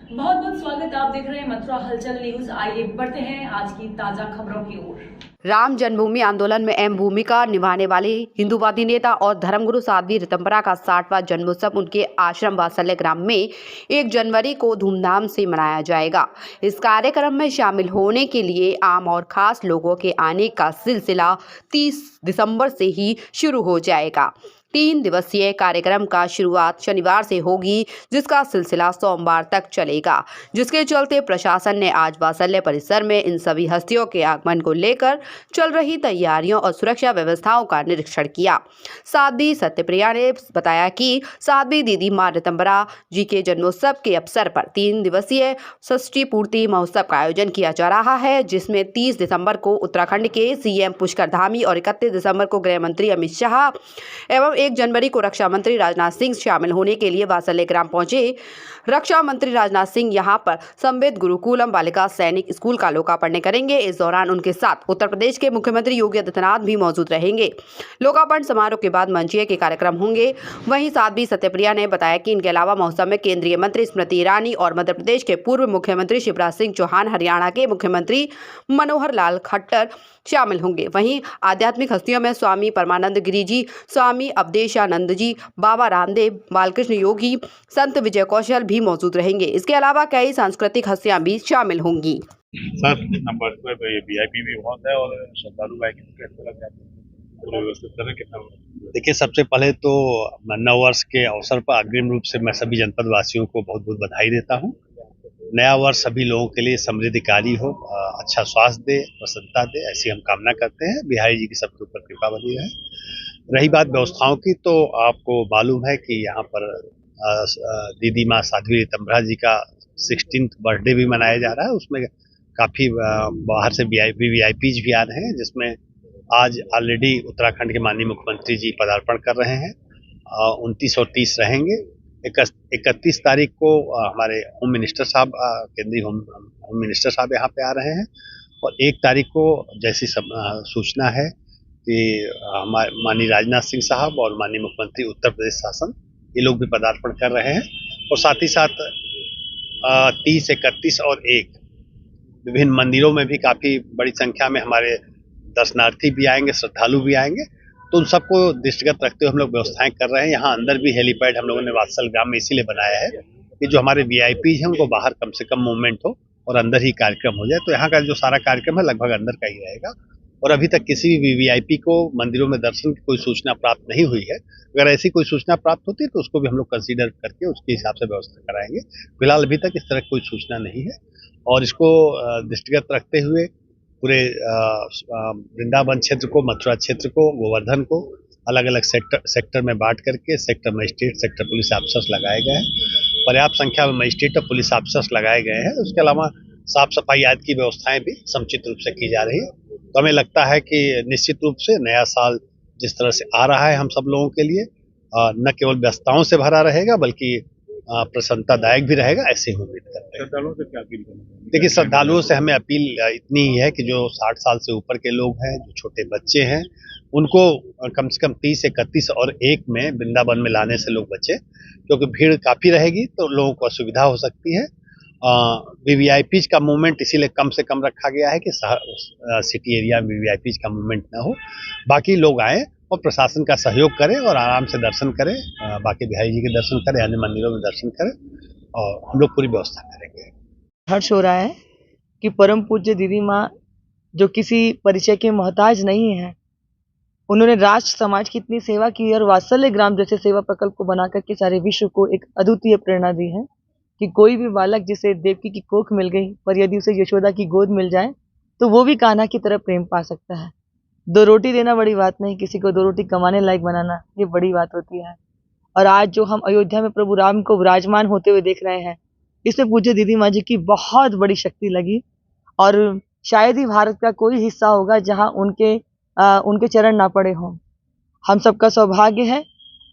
बहुत बहुत स्वागत। आप देख रहे हैं मथुरा हलचल न्यूज। आइए बढ़ते हैं आज की ताजा खबरों की ओर। राम जन्मभूमि आंदोलन में अहम भूमिका निभाने वाले हिंदूवादी नेता और धर्मगुरु साध्वी ऋतंभरा का 60वां जन्मोत्सव उनके आश्रम वात्सल्य ग्राम में 1 जनवरी को धूमधाम से मनाया जाएगा। इस कार्यक्रम में शामिल होने के लिए आम और खास लोगों के आने का सिलसिला 30 दिसंबर से ही शुरू हो जाएगा। 3 दिवसीय कार्यक्रम का शुरुआत शनिवार से होगी, जिसका सिलसिला सोमवार तक चलेगा, जिसके चलते प्रशासन ने आज वात्सल्य परिसर में इन सभी हस्तियों के आगमन को लेकर चल रही तैयारियों और सुरक्षा व्यवस्थाओं का निरीक्षण किया। साध्वी सत्यप्रिया ने बताया कि साध्वी दीदी मां ऋतंभरा जी के जन्मोत्सव के अवसर पर 3 दिवसीय षष्ठी पूर्ति महोत्सव का आयोजन किया जा रहा है, जिसमें 30 दिसंबर को उत्तराखंड के सीएम पुष्कर धामी और 31 दिसंबर को गृह मंत्री अमित शाह एवं 1 जनवरी को रक्षा मंत्री राजनाथ सिंह शामिल होने के लिए वात्सल्य ग्राम पहुंचे। रक्षा मंत्री राजनाथ सिंह यहां पर संवेद गुरुकुलम बालिका सैनिक स्कूल का लोकार्पण करेंगे। इस दौरान उनके साथ उत्तर प्रदेश के मुख्यमंत्री योगी आदित्यनाथ भी मौजूद रहेंगे। लोकार्पण समारोह के बाद मंचीय के कार्यक्रम होंगे। वहीं साध्वी सत्यप्रिया ने बताया कि इनके अलावा महोत्सव में केंद्रीय मंत्री स्मृति ईरानी और मध्य प्रदेश के पूर्व मुख्यमंत्री शिवराज सिंह चौहान, हरियाणा के मुख्यमंत्री मनोहर लाल खट्टर शामिल होंगे। वहीं आध्यात्मिक हस्तियों में स्वामी परमानंद गिरी जी, स्वामी अवधेशानंद जी, बाबा रामदेव, बालकृष्ण योगी, संत विजय कौशल भी मौजूद रहेंगे। इसके अलावा कई सांस्कृतिक हस्तियां भी शामिल होंगी। सर नंबर पर ये वीआईपी भी बहुत है और श्रद्धालु व्यवस्थित करें कितना। देखिए, सबसे पहले तो नव वर्ष के अवसर पर अग्रिम रूप से मैं सभी जनपद वासियों को बहुत बहुत बधाई देता हूं। नया वर्ष सभी लोगों के लिए समृद्धिकारी हो, अच्छा स्वास्थ्य दे, प्रसन्नता दे, ऐसी हम कामना करते हैं। बिहारी जी की सबके ऊपर कृपा बनी रहे। रही बात व्यवस्थाओं की, तो आपको मालूम है कि यहाँ पर दीदी माँ साध्वी ऋतंभरा जी का 16th बर्थडे भी मनाया जा रहा है। उसमें काफ़ी बाहर से वीआईपीज भी आ रहे हैं, जिसमें आज ऑलरेडी उत्तराखंड के माननीय मुख्यमंत्री जी पदार्पण कर रहे हैं। 29 और 30 रहेंगे। 31 तारीख को हमारे होम मिनिस्टर साहब, केंद्रीय होम मिनिस्टर साहब यहाँ पे आ रहे हैं। और 1 तारीख को जैसी सूचना है कि हमारे माननीय राजनाथ सिंह साहब और माननीय मुख्यमंत्री उत्तर प्रदेश शासन, ये लोग भी पदार्पण कर रहे हैं। और साथ ही साथ 30, 31 और 1 विभिन्न मंदिरों में भी काफ़ी बड़ी संख्या में हमारे दर्शनार्थी भी आएंगे, श्रद्धालु भी आएंगे। तो उन सबको दृष्टिगत रखते हुए हम लोग व्यवस्थाएं कर रहे हैं। यहाँ अंदर भी हेलीपैड हम लोगों ने वात्सल ग्राम में इसीलिए बनाया है कि जो हमारे वीआईपी हैं उनको बाहर कम से कम मूवमेंट हो और अंदर ही कार्यक्रम हो जाए। तो यहाँ का जो सारा कार्यक्रम है लगभग अंदर का ही रहेगा। और अभी तक किसी भी वीआईपी को मंदिरों में दर्शन की कोई सूचना प्राप्त नहीं हुई है। अगर ऐसी कोई सूचना प्राप्त होती है तो उसको भी हम लोग कंसीडर करके उसके हिसाब से व्यवस्था कराएंगे। फिलहाल अभी तक इस तरह की कोई सूचना नहीं है। और इसको दृष्टिगत रखते हुए पूरे वृंदावन क्षेत्र को, मथुरा क्षेत्र को, गोवर्धन को अलग अलग सेक्टर में बांट करके sector magistrate, sector police officers लगाए गए हैं। पर्याप्त संख्या में मजिस्ट्रेट और पुलिस ऑफिसर्स लगाए गए हैं। उसके अलावा साफ सफाई आदि की व्यवस्थाएं भी समुचित रूप से की जा रही है। तो हमें लगता है कि निश्चित रूप से नया साल जिस तरह से आ रहा है हम सब लोगों के लिए न केवल व्यस्तताओं से भरा रहेगा बल्कि प्रसन्नतादायक भी रहेगा, ऐसे ही उम्मीद करते हैं। श्रद्धालुओं से क्या अपील करेंगे? देखिए, श्रद्धालुओं से हमें अपील इतनी ही है कि जो 60 साल से ऊपर के लोग हैं, जो छोटे बच्चे हैं, उनको कम से कम 30, 31 और 1 में वृंदावन में लाने से लोग बचे, क्योंकि भीड़ काफ़ी रहेगी तो लोगों को असुविधा हो सकती है। वीवीआईपीज का मूवमेंट इसीलिए कम से कम रखा गया है कि सिटी एरिया में वीवीआईपीज का मूवमेंट ना हो। बाकी लोग आए और प्रशासन का सहयोग करें और आराम से दर्शन करें, बाकी बिहारी जी के दर्शन करें, अन्य मंदिरों में दर्शन करें, और हम लोग पूरी व्यवस्था करेंगे। हर्ष हो रहा है कि परम पूज्य दीदी माँ, जो किसी परिचय के मोहताज नहीं है, उन्होंने राष्ट्र समाज की इतनी सेवा की और वात्सल्य ग्राम जैसे सेवा प्रकल्प को बना करके सारे विश्व को एक अद्वितीय प्रेरणा दी है कि कोई भी बालक जिसे देवकी की कोख मिल गई, पर यदि उसे यशोदा की गोद मिल जाए तो वो भी कान्हा की तरह प्रेम पा सकता है। 2 रोटी देना बड़ी बात नहीं, किसी को 2 रोटी कमाने लायक बनाना ये बड़ी बात होती है। और आज जो हम अयोध्या में प्रभु राम को विराजमान होते हुए देख रहे हैं, इसमें पूज्य दीदी माँ जी की बहुत बड़ी शक्ति लगी। और शायद ही भारत का कोई हिस्सा होगा जहां उनके चरण ना पड़े हों। हम सबका सौभाग्य है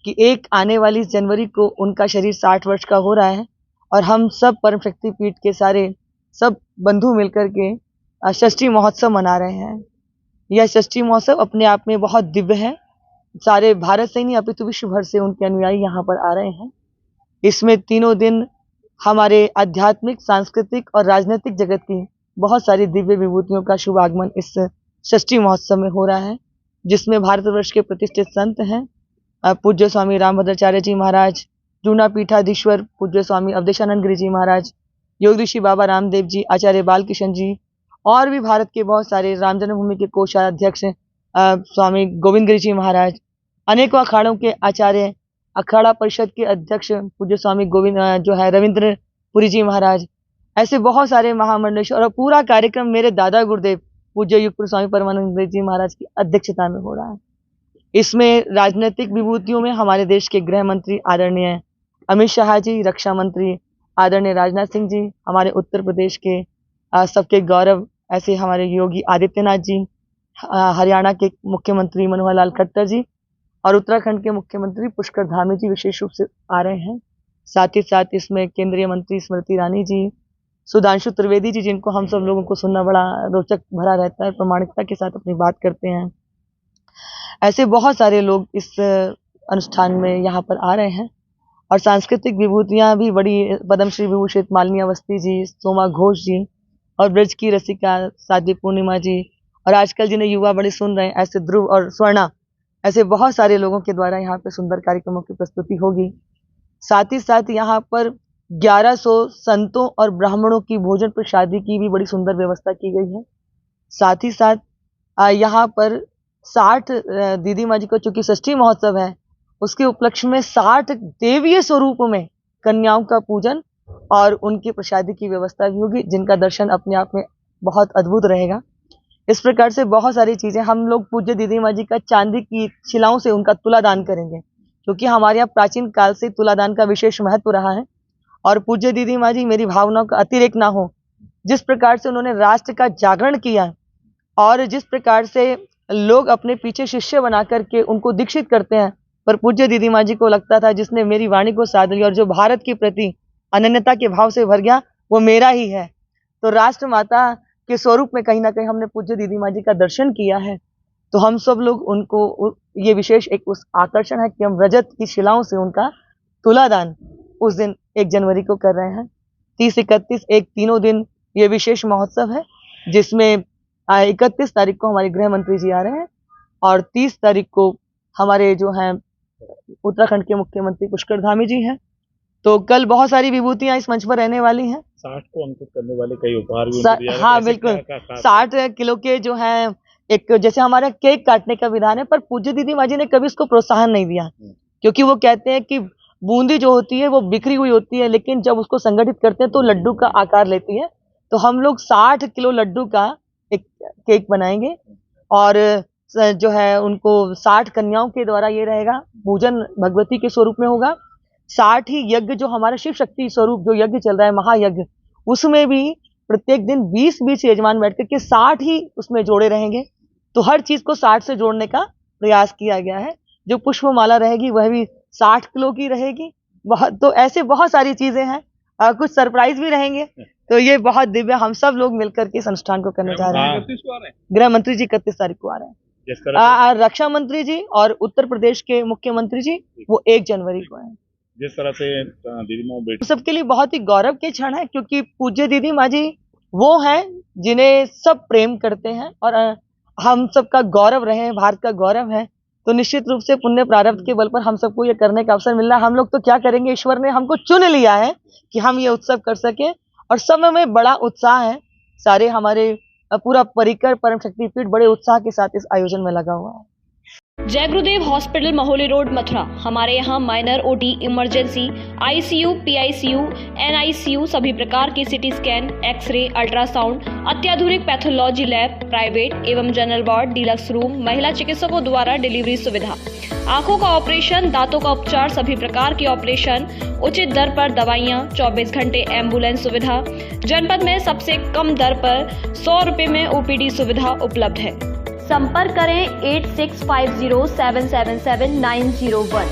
कि 1 आने वाली जनवरी को उनका शरीर 60 वर्ष का हो रहा है और हम सब परम शक्ति पीठ के सारे सब बंधु मिलकर के षष्ठी महोत्सव मना रहे हैं। यह षष्ठी महोत्सव अपने आप में बहुत दिव्य है। सारे भारत से ही नहीं अपितु विश्व भर से उनके अनुयायी यहाँ पर आ रहे हैं। इसमें तीनों दिन हमारे आध्यात्मिक, सांस्कृतिक और राजनीतिक जगत की बहुत सारी दिव्य विभूतियों का शुभ आगमन इस षष्ठी महोत्सव में हो रहा है, जिसमें भारतवर्ष के प्रतिष्ठित संत हैं पूज्य स्वामी रामभद्राचार्य जी महाराज, जूना पीठाधीश्वर पूज्य स्वामी अवधेशानंद गिरी जी महाराज, योग ऋषि बाबा रामदेव जी, आचार्य बालकिशन जी और भी भारत के बहुत सारे राम जन्मभूमि के कोषाध्यक्ष स्वामी गोविंद गिरी जी महाराज, अनेकों अखाड़ों के आचार्य, अखाड़ा परिषद के अध्यक्ष पूज्य स्वामी गोविंद जो है रविंद्रपुरी जी महाराज, ऐसे बहुत सारे महामंडलेश्वर और पूरा कार्यक्रम मेरे दादा गुरुदेव पूज्य युगपुर स्वामी परमानंद जी महाराज की अध्यक्षता में हो रहा है। इसमें राजनीतिक विभूतियों में हमारे देश के गृह मंत्री आदरणीय अमित शाह जी, रक्षा मंत्री आदरणीय राजनाथ सिंह जी, हमारे उत्तर प्रदेश के सबके गौरव ऐसे हमारे योगी आदित्यनाथ जी, हरियाणा के मुख्यमंत्री मनोहर लाल खट्टर जी और उत्तराखंड के मुख्यमंत्री पुष्कर धामी जी विशेष रूप से आ रहे हैं। साथ ही साथ इसमें केंद्रीय मंत्री स्मृति ईरानी जी, सुधांशु त्रिवेदी जी, जिनको हम सब लोगों को सुनना बड़ा रोचक भरा रहता है, प्रामाणिकता के साथ अपनी बात करते हैं। ऐसे बहुत सारे लोग इस अनुष्ठान में यहाँ पर आ रहे हैं और सांस्कृतिक विभूतियाँ भी बड़ी, पद्मश्री विभूषित मालिनी अवस्थी जी, सोमा घोष जी और ब्रज की रसिका साध्वी पूर्णिमा जी और आजकल जिन्हें युवा बड़े सुन रहे हैं ऐसे ध्रुव और स्वर्णा, ऐसे बहुत सारे लोगों के द्वारा यहाँ पे सुंदर कार्यक्रमों की प्रस्तुति होगी। साथ ही साथ यहाँ पर 1100 संतों और ब्राह्मणों की भोजन प्रसादी की भी बड़ी सुंदर व्यवस्था की गई है। साथ ही साथ यहाँ पर 60 दीदी माँ जी को चूंकि षष्ठी महोत्सव है, उसके उपलक्ष्य में 60 देवीय स्वरूप में कन्याओं का पूजन और उनकी प्रसादी की व्यवस्था भी होगी, जिनका दर्शन अपने आप में बहुत अद्भुत रहेगा। इस प्रकार से बहुत सारी चीजें हम लोग पूज्य दीदी माँ जी का चांदी की शिलाओं से उनका तुलादान करेंगे, क्योंकि हमारे यहाँ प्राचीन काल से तुलादान का विशेष महत्व रहा है। और पूज्य दीदी माँ जी, मेरी भावनाओं का अतिरेक ना हो, जिस प्रकार से उन्होंने राष्ट्र का जागरण किया और जिस प्रकार से लोग अपने पीछे शिष्य बना करके उनको दीक्षित करते हैं, पर पूज्य दीदी माँ जी को लगता था जिसने मेरी वाणी को साध लिया और जो भारत के प्रति अनन्यता के भाव से भर गया वो मेरा ही है। तो राष्ट्र माता के स्वरूप में कहीं ना कहीं हमने पूज्य दीदी माँ जी का दर्शन किया है, तो हम सब लोग उनको ये विशेष एक उस आकर्षण है कि हम रजत की शिलाओं से उनका तुलादान उस दिन 1 जनवरी को कर रहे हैं। 30-31 एक तीनों दिन ये विशेष महोत्सव है, जिसमें 31 तारीख को हमारे गृह मंत्री जी आ रहे हैं और 30 तारीख को हमारे जो हैं उत्तराखंड के मुख्यमंत्री पुष्कर धामी जी हैं। तो कल बहुत सारी विभूतियां इस मंच पर रहने वाली हैं। 60 को अंकित करने वाले कई उपहार भी उनको दिया हाँ बिल्कुल, 60 किलो के जो हैं, एक जैसे हमारा केक काटने का विधान है, पर पूज्य दीदी माँ जी ने कभी इसको प्रोत्साहन नहीं दिया, क्योंकि वो कहते हैं कि बूंदी जो होती है वो बिखरी हुई होती है, लेकिन जब उसको संगठित करते हैं तो लड्डू का आकार लेती है। तो हम लोग 60 किलो लड्डू का एक केक बनाएंगे और जो है उनको 60 कन्याओं के द्वारा ये रहेगा, पूजन भगवती के स्वरूप में होगा। 60 ही यज्ञ, जो हमारा शिव शक्ति स्वरूप जो यज्ञ चल रहा है महायज्ञ, उसमें भी प्रत्येक दिन 20-20 यजमान बैठ करके 60 ही उसमें जोड़े रहेंगे। तो हर चीज को 60 से जोड़ने का प्रयास किया गया है। जो पुष्पमाला रहेगी वह भी 60 किलो की रहेगी। तो ऐसे बहुत सारी चीजें हैं, कुछ सरप्राइज भी रहेंगे। तो ये बहुत दिव्य, हम सब लोग मिलकर के इस अनुष्ठान को करने जा रहे हैं। गृह मंत्री जी 31 तारीख को आ रहे हैं, रक्षा मंत्री जी और उत्तर प्रदेश के मुख्यमंत्री जी वो 1 जनवरी को है। जिस तरह से दीदी माँ बेटी सबके लिए बहुत ही गौरव के क्षण है, क्योंकि पूज्य दीदी माँ जी वो हैं जिन्हें सब प्रेम करते हैं और हम सबका गौरव रहे, भारत का गौरव है। तो निश्चित रूप से पुण्य प्रारब्ध के बल पर हम सबको ये करने का अवसर मिल रहा है। हम लोग तो क्या करेंगे, ईश्वर ने हमको चुन लिया है कि हम ये उत्सव कर सके और सब में बड़ा उत्साह है। सारे हमारे पूरा परिकर परम शक्तिपीठ बड़े उत्साह के साथ इस आयोजन में लगा हुआ है। जय गुरुदेव हॉस्पिटल महोली रोड मथुरा। हमारे यहाँ minor OT, emergency, ICU, PICU, NICU, सभी प्रकार की सिटी स्कैन, एक्सरे, अल्ट्रासाउंड, अत्याधुनिक पैथोलॉजी लैब, प्राइवेट एवं जनरल वार्ड, डिलक्स रूम, महिला चिकित्सकों द्वारा डिलीवरी सुविधा, आंखों का ऑपरेशन, दांतों का उपचार, सभी प्रकार की ऑपरेशन, उचित दर पर दवाइयाँ, 24 घंटे एम्बुलेंस सुविधा। जनपद में सबसे कम दर पर 100 रुपए में ओपीडी सुविधा उपलब्ध है। संपर्क करें 8650777901।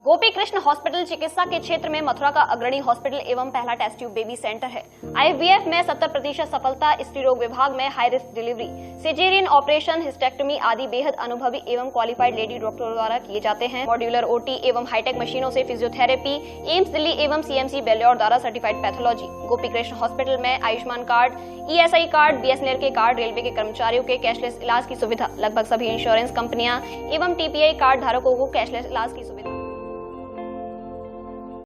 गोपी कृष्ण हॉस्पिटल चिकित्सा के क्षेत्र में मथुरा का अग्रणी हॉस्पिटल एवं पहला टेस्ट ट्यूब बेबी सेंटर है। IVF में 70% सफलता, स्त्री रोग विभाग में high risk delivery, caesarean operation, hysterectomy आदि बेहद अनुभवी एवं क्वालिफाइड लेडी डॉक्टरों द्वारा किए जाते हैं। मॉड्यूलर OT एवं हाईटेक मशीनों से फिजियोथेरेपी, एम्स दिल्ली एवं CMC बेल्योर द्वारा certified pathology. Gopi Krishna hospital में Ayushman card, ESI card, BSNL के कार्ड, रेलवे के कर्मचारियों के कैशलेस इलाज की सुविधा, लगभग सभी इंश्योरेंस कंपनियां एवं TPI कार्ड धारकों को कैशलेस इलाज की सुविधा।